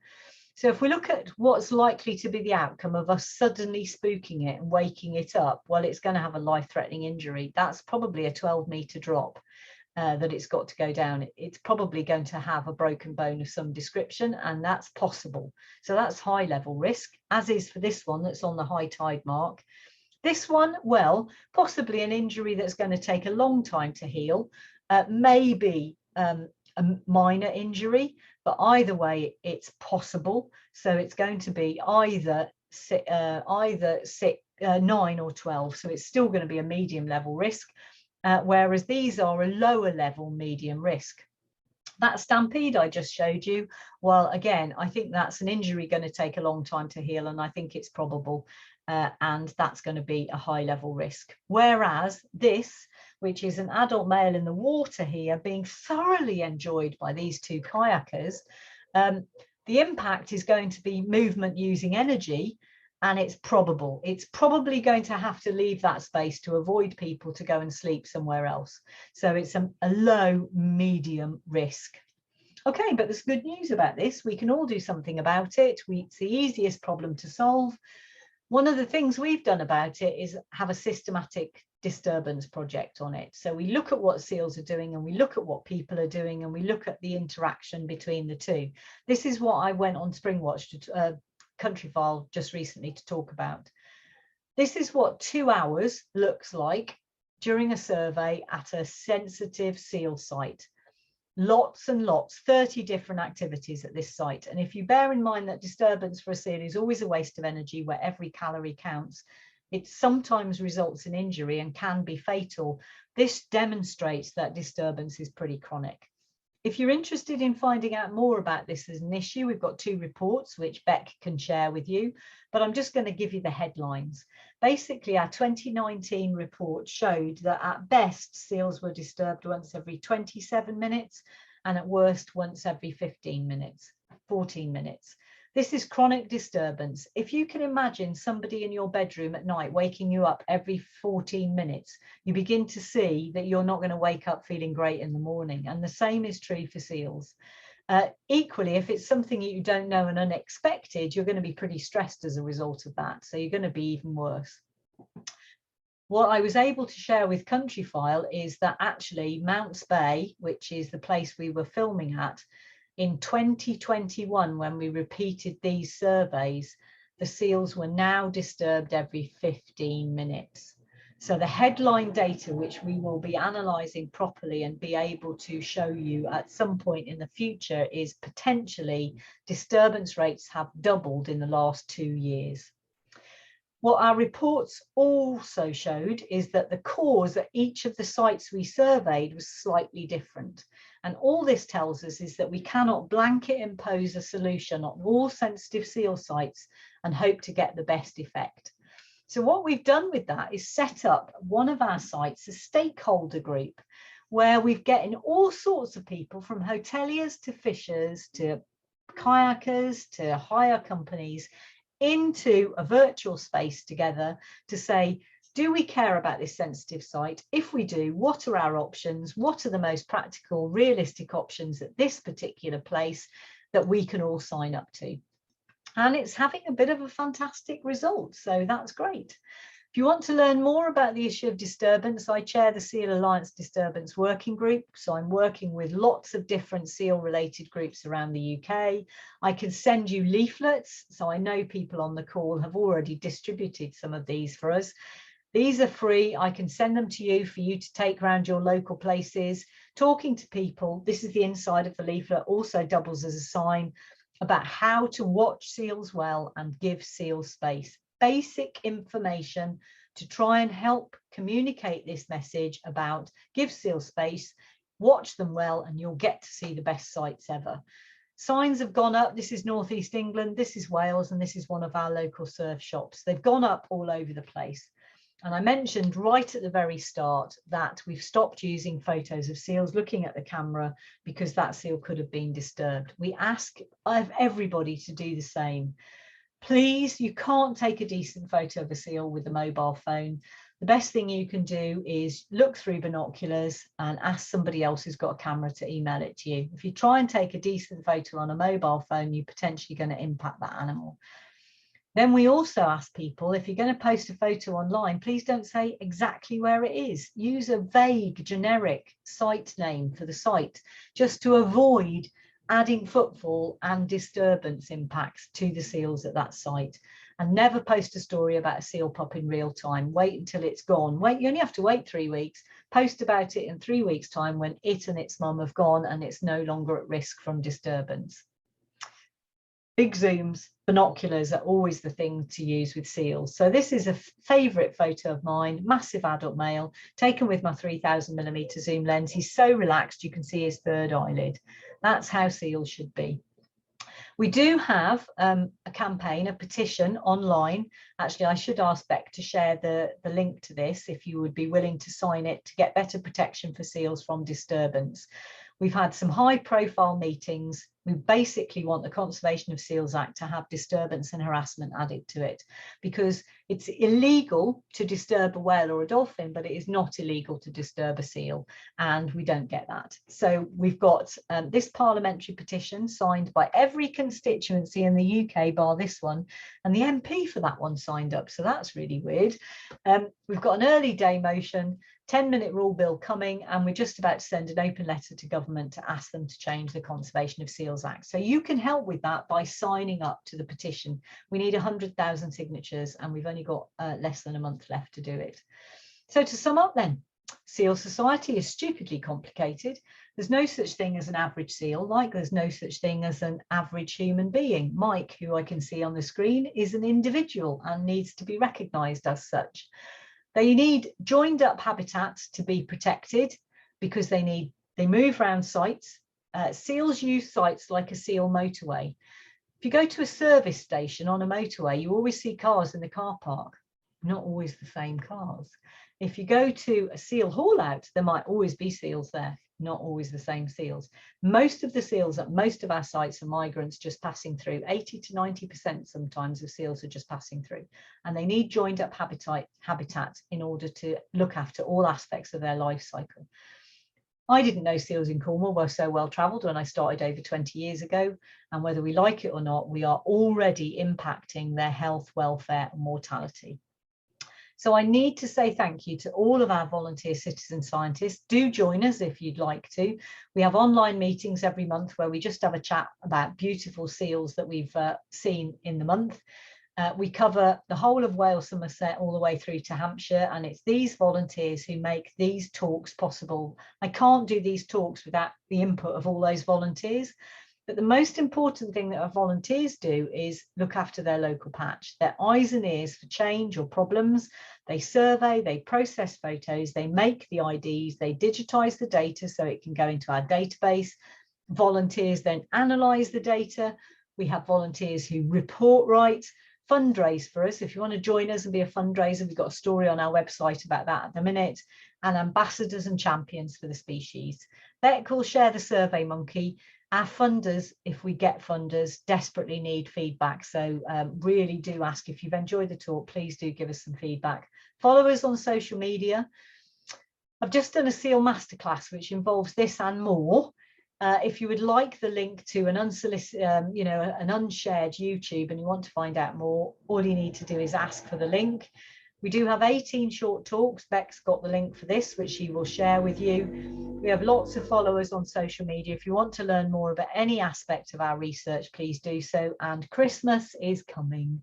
So if we look at what's likely to be the outcome of us suddenly spooking it and waking it up, well, it's going to have a life-threatening injury. That's probably a 12-meter drop. that it's got to go down. It's probably going to have a broken bone of some description, and that's possible. So that's high level risk, as is for this one that's on the high tide mark. This one, well, possibly an injury that's going to take a long time to heal, maybe a minor injury, but either way it's possible. So it's going to be either 9 or 12, so it's still going to be a medium level risk. Whereas these are a lower level medium risk. That stampede I just showed you, well, again, I think that's an injury going to take a long time to heal, and I think it's probable, and that's going to be a high level risk. Whereas this, which is an adult male in the water here, being thoroughly enjoyed by these two kayakers, the impact is going to be movement using energy, and it's probably going to have to leave that space to avoid people to go and sleep somewhere else. So it's a low medium risk. Okay, but there's good news about this. We can all do something about it. It's the easiest problem to solve. One of the things we've done about it is have a systematic disturbance project on it. So we look at what seals are doing, and we look at what people are doing, and we look at the interaction between the two. This is what I went on Springwatch to Countryfile just recently to talk about. This is what 2 hours looks like during a survey at a sensitive seal site. Lots and lots, 30 different activities at this site. And if you bear in mind that disturbance for a seal is always a waste of energy, where every calorie counts, it sometimes results in injury and can be fatal. This demonstrates that disturbance is pretty chronic. If you're interested in finding out more about this as an issue, we've got 2 reports which Beck can share with you, but I'm just going to give you the headlines. Basically, our 2019 report showed that at best, seals were disturbed once every 27 minutes, and at worst, once every 14 minutes. This is chronic disturbance. If you can imagine somebody in your bedroom at night waking you up every 14 minutes, you begin to see that you're not going to wake up feeling great in the morning. And the same is true for seals. Equally, if it's something you don't know and unexpected, you're going to be pretty stressed as a result of that. So you're going to be even worse. What I was able to share with Countryfile is that actually Mounts Bay, which is the place we were filming at, in 2021, when we repeated these surveys, the seals were now disturbed every 15 minutes. So the headline data, which we will be analysing properly and be able to show you at some point in the future, is potentially disturbance rates have doubled in the last 2 years. What our reports also showed is that the cause at each of the sites we surveyed was slightly different. And all this tells us is that we cannot blanket impose a solution on all sensitive seal sites and hope to get the best effect. So what we've done with that is set up one of our sites, a stakeholder group, where we've getting all sorts of people, from hoteliers to fishers to kayakers to hire companies, into a virtual space together to say, do we care about this sensitive site? If we do, what are our options? What are the most practical, realistic options at this particular place that we can all sign up to? And it's having a bit of a fantastic result, so that's great. If you want to learn more about the issue of disturbance, I chair the Seal Alliance Disturbance Working Group. So I'm working with lots of different seal-related groups around the UK. I can send you leaflets. So I know people on the call have already distributed some of these for us. These are free. I can send them to you for you to take around your local places. Talking to people, this is the inside of the leaflet, also doubles as a sign about how to watch seals well and give seals space. Basic information to try and help communicate this message about give seals space, watch them well, and you'll get to see the best sights ever. Signs have gone up. This is North East England, this is Wales, and this is one of our local surf shops. They've gone up all over the place. And I mentioned right at the very start that we've stopped using photos of seals looking at the camera because that seal could have been disturbed. We ask of everybody to do the same. Please, you can't take a decent photo of a seal with a mobile phone. The best thing you can do is look through binoculars and ask somebody else who's got a camera to email it to you. If you try and take a decent photo on a mobile phone, you're potentially going to impact that animal. Then we also ask people, if you're going to post a photo online, please don't say exactly where it is. Use a vague, generic site name for the site, just to avoid adding footfall and disturbance impacts to the seals at that site. And never post a story about a seal pup in real time. Wait until it's gone. You only have to wait 3 weeks. Post about it in 3 weeks' time when it and its mum have gone and it's no longer at risk from disturbance. Big zooms, binoculars are always the thing to use with seals. So this is a favourite photo of mine, massive adult male, taken with my 3000mm zoom lens. He's so relaxed you can see his third eyelid. That's how seals should be. We do have a campaign, a petition online. Actually, I should ask Beck to share the link to this if you would be willing to sign it, to get better protection for seals from disturbance. We've had some high profile meetings. We basically want the Conservation of Seals Act to have disturbance and harassment added to it, because it's illegal to disturb a whale or a dolphin, but it is not illegal to disturb a seal, and we don't get that. So we've got this parliamentary petition signed by every constituency in the UK bar this one, and the MP for that one signed up, so that's really weird. We've got an early day motion, 10-minute rule bill coming, and we're just about to send an open letter to government to ask them to change the Conservation of Seals Act. So you can help with that by signing up to the petition. We need 100,000 signatures and we've only got less than a month left to do it. So to sum up then, seal society is stupidly complicated. There's no such thing as an average seal, like there's no such thing as an average human being. Mike, who I can see on the screen, is an individual and needs to be recognised as such. They need joined up habitats to be protected because they move around sites. Seals use sites like a seal motorway. If you go to a service station on a motorway, you always see cars in the car park, not always the same cars. If you go to a seal haul out, there might always be seals there, not always the same seals. Most of the seals at most of our sites are migrants just passing through. 80 to 90% sometimes of seals are just passing through, and they need joined up habitat in order to look after all aspects of their life cycle. I didn't know seals in Cornwall were so well travelled when I started over 20 years ago, and whether we like it or not, we are already impacting their health, welfare and mortality. So I need to say thank you to all of our volunteer citizen scientists. Do join us if you'd like to. We have online meetings every month where we just have a chat about beautiful seals that we've seen in the month. We cover the whole of Wales, Somerset, all the way through to Hampshire, and it's these volunteers who make these talks possible. I can't do these talks without the input of all those volunteers. But the most important thing that our volunteers do is look after their local patch. Their eyes and ears for change or problems. They survey, they process photos, they make the IDs, they digitize the data so it can go into our database. Volunteers then analyze the data. We have volunteers who report write, fundraise for us. If you want to join us and be a fundraiser, we've got a story on our website about that at the minute. And ambassadors and champions for the species. Beck will share the Survey Monkey. Our funders, if we get funders, desperately need feedback. So really do ask, if you've enjoyed the talk, please do give us some feedback. Follow us on social media. I've just done a seal masterclass, which involves this and more. If you would like the link to an unsolicited, an unshared YouTube, and you want to find out more, all you need to do is ask for the link. We do have 18 short talks. Beck's got the link for this, which she will share with you. We have lots of followers on social media. If you want to learn more about any aspect of our research, please do so. And Christmas is coming.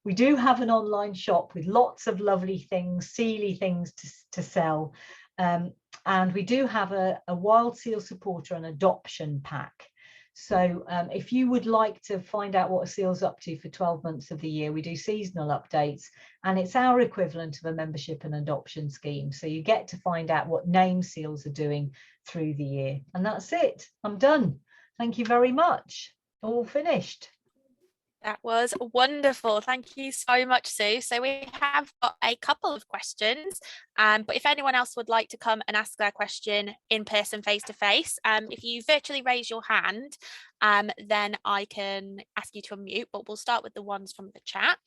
We do have an online shop with lots of lovely things, sealy things to sell. And we do have a wild seal supporter and adoption pack. So if you would like to find out what a seal's up to for 12 months of the year, we do seasonal updates, and it's our equivalent of a membership and adoption scheme. So you get to find out what name seals are doing through the year. And that's it. I'm done. Thank you very much. All finished. That was wonderful. Thank you so much, Sue. So we have got a couple of questions, but if anyone else would like to come and ask their question in person, face to face, if you virtually raise your hand, then I can ask you to unmute, but we'll start with the ones from the chat.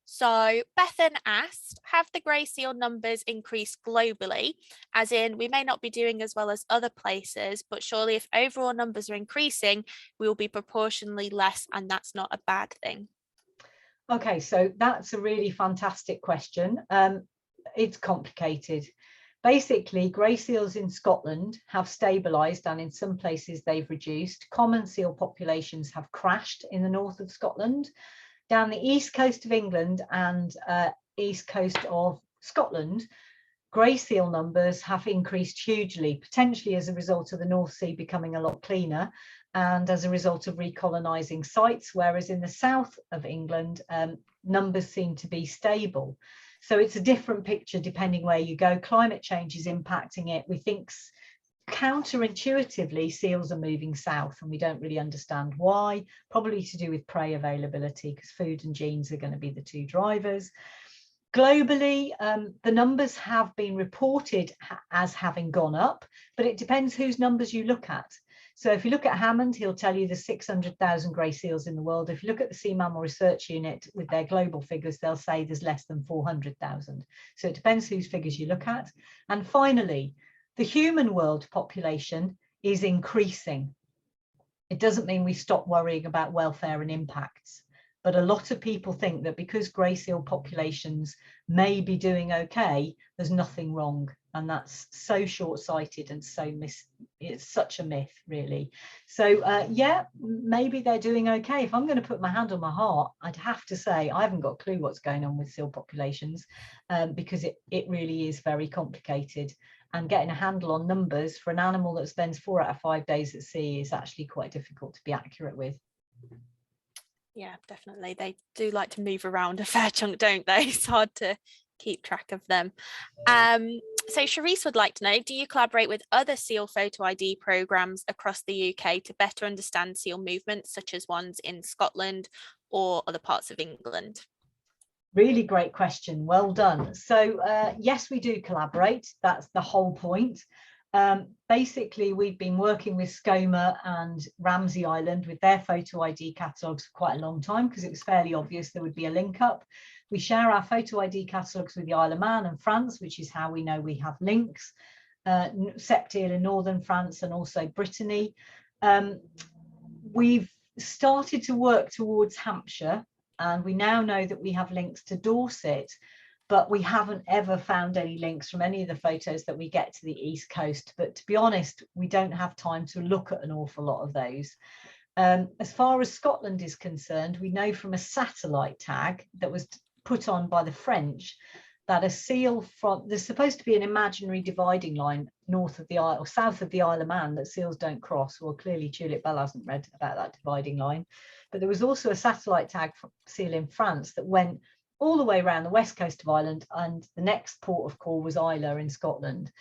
So Bethan asked, have the grey seal numbers increased globally? As in, we may not be doing as well as other places, but surely if overall numbers are increasing, we will be proportionally less, and that's not a bad thing. Okay, so that's a really fantastic question. It's complicated. Basically, grey seals in Scotland have stabilised, and in some places they've reduced. Common seal populations have crashed in the north of Scotland. Down the east coast of England and east coast of Scotland, grey seal numbers have increased hugely, potentially as a result of the North Sea becoming a lot cleaner and as a result of recolonising sites, whereas in the south of England, numbers seem to be stable. So it's a different picture depending where you go. Climate change is impacting it. We think counterintuitively seals are moving south, and we don't really understand why. Probably to do with prey availability, because food and genes are going to be the two drivers. Globally, the numbers have been reported as having gone up, but it depends whose numbers you look at. So if you look at Hammond, he'll tell you there's 600,000 grey seals in the world. If you look at the Sea Mammal Research Unit with their global figures, they'll say there's less than 400,000. So it depends whose figures you look at. And finally, the human world population is increasing. It doesn't mean we stop worrying about welfare and impacts, but a lot of people think that because grey seal populations may be doing okay, there's nothing wrong. And that's so short-sighted and so it's such a myth, really. So yeah, maybe they're doing okay. If I'm going to put my hand on my heart, I'd have to say I haven't got a clue what's going on with seal populations, because it really is very complicated. And getting a handle on numbers for an animal that spends 4 out of 5 days at sea is actually quite difficult to be accurate with. Yeah, definitely. They do like to move around a fair chunk, don't they? It's hard to keep track of them. So Charisse would like to know, do you collaborate with other seal photo ID programs across the UK to better understand seal movements, such as ones in Scotland or other parts of England? Really great question. Well done. So yes, we do collaborate. That's the whole point. Basically, we've been working with SCOMA and Ramsey Island with their photo ID catalogues for quite a long time, because it was fairly obvious there would be a link up. We share our photo ID catalogues with the Isle of Man and France, which is how we know we have links. Septile in northern France and also Brittany. We've started to work towards Hampshire, and we now know that we have links to Dorset, but we haven't ever found any links from any of the photos that we get to the East Coast. But to be honest, we don't have time to look at an awful lot of those. As far as Scotland is concerned, we know from a satellite tag that was put on by the French that a seal there's supposed to be an imaginary dividing line north of the Isle or south of the Isle of Man that seals don't cross. Well, clearly Tulip Bell hasn't read about that dividing line. But there was also a satellite tag seal in France that went all the way around the west coast of Ireland, and the next port of call was Islay in Scotland.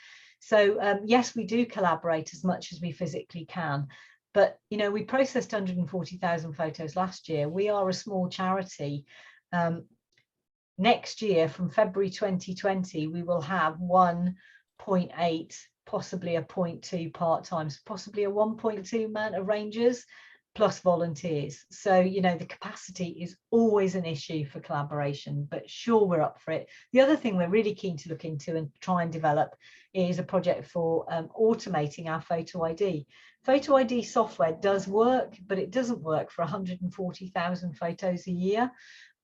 So yes, we do collaborate as much as we physically can. But, you know, we processed 140,000 photos last year. We are a small charity. Next year, from February 2020, we will have 1.8, possibly a 0.2 part-times, possibly a 1.2 amount of rangers plus volunteers. So, you know, the capacity is always an issue for collaboration, but sure, we're up for it. The other thing we're really keen to look into and try and develop is a project for automating our photo ID. Photo ID software does work, but it doesn't work for 140,000 photos a year.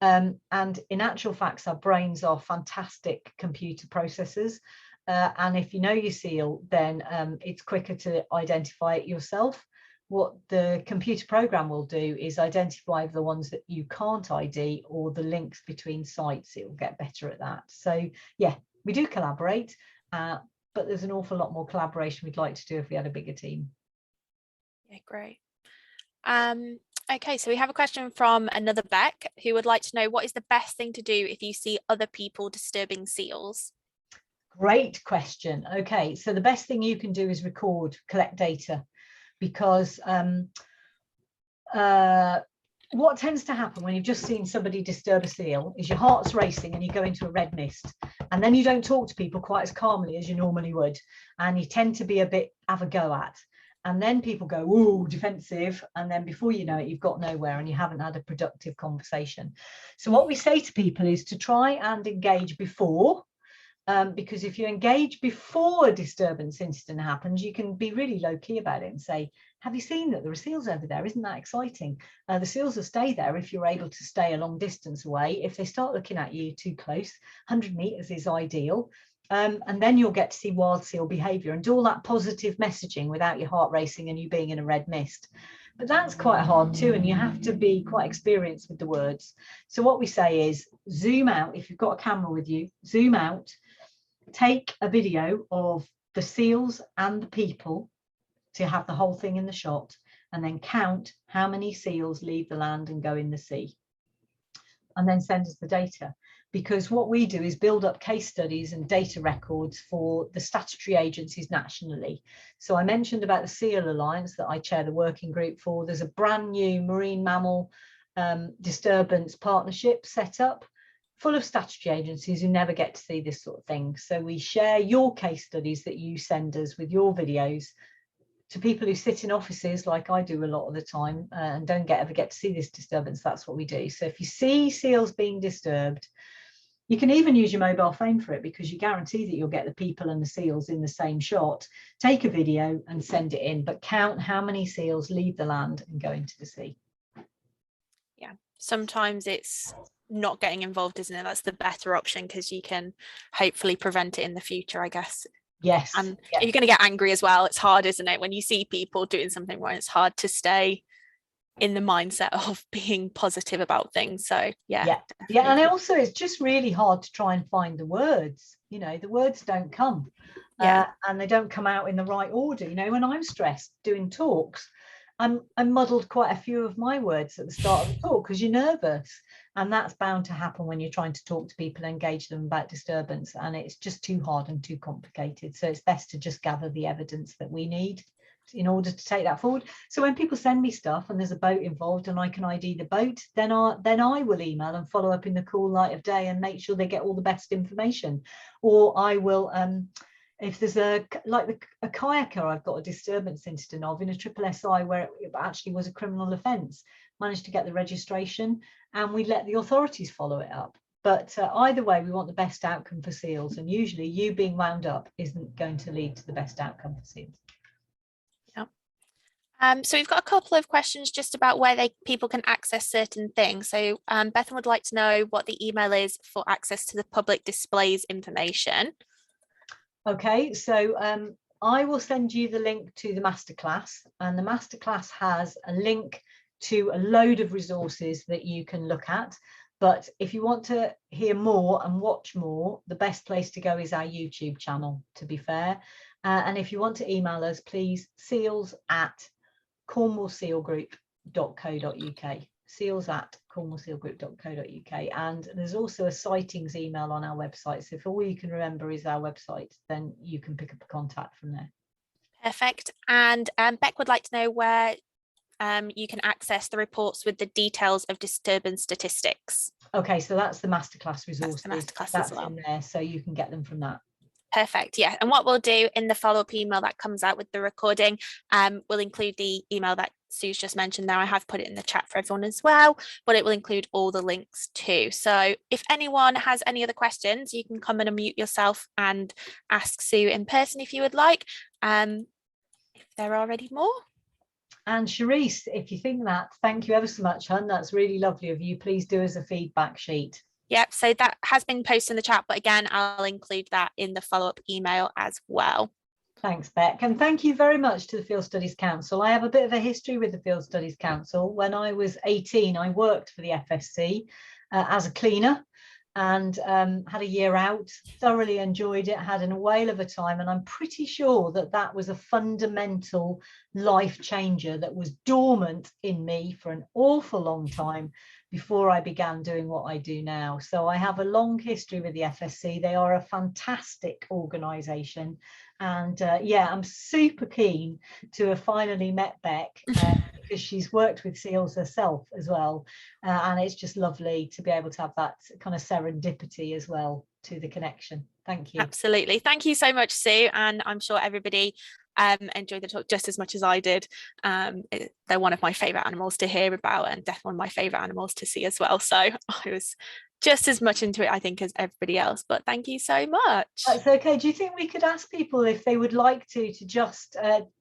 And in actual fact, our brains are fantastic computer processors. And if you know your seal, then it's quicker to identify it yourself. What the computer program will do is identify the ones that you can't ID or the links between sites. It will get better at that. So yeah, we do collaborate, but there's an awful lot more collaboration we'd like to do if we had a bigger team. Yeah, great. Okay, so we have a question from another Beck who would like to know, what is the best thing to do if you see other people disturbing seals? Great question. Okay, so the best thing you can do is collect data, because what tends to happen when you've just seen somebody disturb a seal is your heart's racing and you go into a red mist, and then you don't talk to people quite as calmly as you normally would, and you tend to be a bit have a go at. And then people go, ooh, defensive. And then before you know it, you've got nowhere and you haven't had a productive conversation. So what we say to people is to try and engage before, because if you engage before a disturbance incident happens, you can be really low key about it and say, have you seen that there are seals over there? Isn't that exciting? The seals will stay there if you're able to stay a long distance away. If they start looking at you too close, 100 meters is ideal. And then you'll get to see wild seal behaviour and do all that positive messaging without your heart racing and you being in a red mist. But that's quite hard too, and you have to be quite experienced with the words. So what we say is zoom out. If you've got a camera with you, zoom out, take a video of the seals and the people to have the whole thing in the shot, and then count how many seals leave the land and go in the sea, and then send us the data. Because what we do is build up case studies and data records for the statutory agencies nationally. So I mentioned about the Seal Alliance that I chair the working group for. There's a brand new marine mammal disturbance partnership set up, full of statutory agencies who never get to see this sort of thing. So we share your case studies that you send us with your videos to people who sit in offices like I do a lot of the time and don't ever get to see this disturbance. That's what we do. So if you see seals being disturbed, you can even use your mobile phone for it, because you guarantee that you'll get the people and the seals in the same shot. Take a video and send it in, but count how many seals leave the land and go into the sea. Yeah, sometimes it's not getting involved, isn't it? That's the better option, because you can hopefully prevent it in the future, I guess. Yes. And you're going to get angry as well. It's hard, isn't it? When you see people doing something wrong, it's hard to stay in the mindset of being positive about things. So yeah. And also it's just really hard to try and find the words. You know, the words don't come. And they don't come out in the right order. You know, when I'm stressed doing talks, I muddled quite a few of my words at the start of the talk because you're nervous, and that's bound to happen when you're trying to talk to people, engage them about disturbance, and it's just too hard and too complicated. So it's best to just gather the evidence that we need in order to take that forward. So when people send me stuff and there's a boat involved and I can ID the boat, then I will email and follow up in the cool light of day and make sure they get all the best information. Or I will if there's a kayaker I've got a disturbance incident of in a triple SI where it actually was a criminal offence, managed to get the registration and we let the authorities follow it up. But either way, we want the best outcome for seals, and usually you being wound up isn't going to lead to the best outcome for seals. So we've got a couple of questions just about where people can access certain things. So Bethan would like to know what the email is for access to the public displays information. Okay, so I will send you the link to the masterclass, and the masterclass has a link to a load of resources that you can look at. But if you want to hear more and watch more, the best place to go is our YouTube channel, to be fair. And if you want to email us, please, seals@cornwallsealgroup.co.uk, seals@cornwallsealgroup.co.uk. And there's also a sightings email on our website. So if all you can remember is our website, then you can pick up a contact from there. Perfect. And Beck would like to know where you can access the reports with the details of disturbance statistics. Okay, so that's the masterclass resources. That's in there, so you can get them from that. Perfect. Yeah. And what we'll do in the follow-up email that comes out with the recording, we'll include the email that Sue's just mentioned there. I have put it in the chat for everyone as well, but it will include all the links too. So if anyone has any other questions, you can come and unmute yourself and ask Sue in person if you would like. If there are any more. And Charisse, if you think that, thank you ever so much, hun. That's really lovely of you. Please do us a feedback sheet. Yep, so that has been posted in the chat, but again, I'll include that in the follow-up email as well. Thanks, Beck. And thank you very much to the Field Studies Council. I have a bit of a history with the Field Studies Council. When I was 18, I worked for the FSC as a cleaner and had a year out, thoroughly enjoyed it, had a whale of a time. And I'm pretty sure that that was a fundamental life changer that was dormant in me for an awful long time before I began doing what I do now. So I have a long history with the FSC. They are a fantastic organisation. And yeah, I'm super keen to have finally met Beck because she's worked with seals herself as well. And it's just lovely to be able to have that kind of serendipity as well to the connection. Thank you. Absolutely. Thank you so much, Sue. And I'm sure everybody enjoyed the talk just as much as I did. They're one of my favourite animals to hear about, and definitely one of my favourite animals to see as well. So I was just as much into it, I think, as everybody else. But thank you so much. That's okay. Do you think we could ask people if they would like to just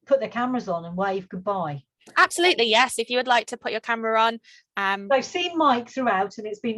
put their cameras on and wave goodbye? Absolutely, yes. If you would like to put your camera on. I've seen Mike throughout, and it's been really